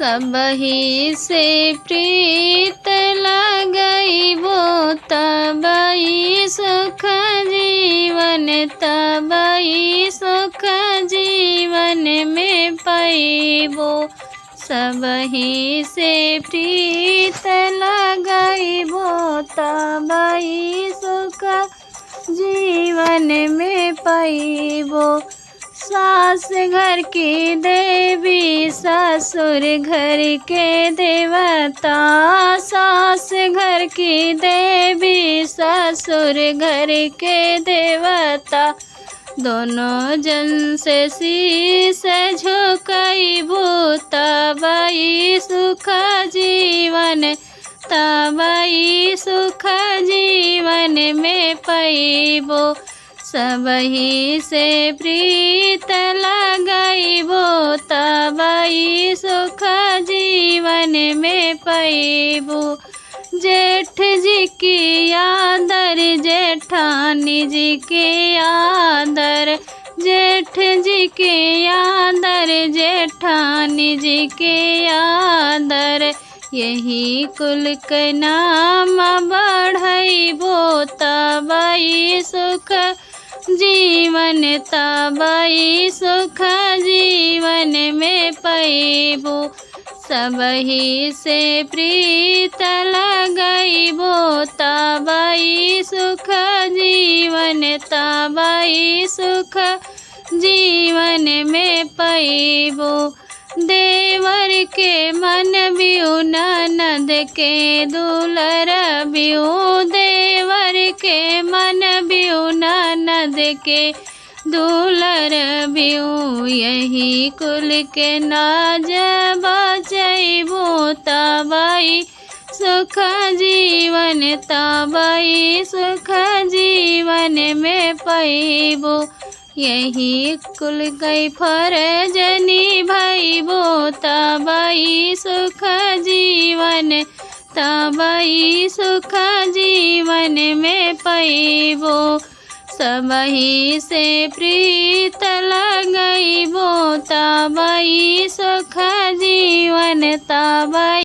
सबही से प्रीत लगइबो तबई सुख जीवन, तबई सुख जीवन में पैबो। सबही से प्रीत लगइबो तबई सुख जीवन में पैबो। सास घर की देवी ससुर घर के देवता, सास घर की देवी ससुर घर के देवता, दोनों जन से शीश झुकइबो तबई सुख जीवन, तबई सुख जीवन में पैबो। सबही से प्रीत लगइबो तबई सुख जीवन में पैबो। जेठ जी की आदर जेठानी जी के आदर, जेठ जी के आदर जेठानी जी के आदर, यही कुल के नाम बढ़इबो तबई सुख जीवन, तबई सुख जीवन में पैबो। सबही से प्रीत लगइबो तबई सुख जीवन, तबई सुख जीवन में पैबो। देवर के मन बिउ ननद के दुलर बिउ, देवर के मन बिउ ननद के दुलर बिउ, यही कुल के नाज बचइबो तबई सुख जीवन, तबई सुख जीवन में पैबो। यही कुल कई फर्ज निभइबो तबई सुख जीवन, तबई सुख जीवन में पैबो। सबही से प्रीत लगइबो तबई सुख जीवन, तबई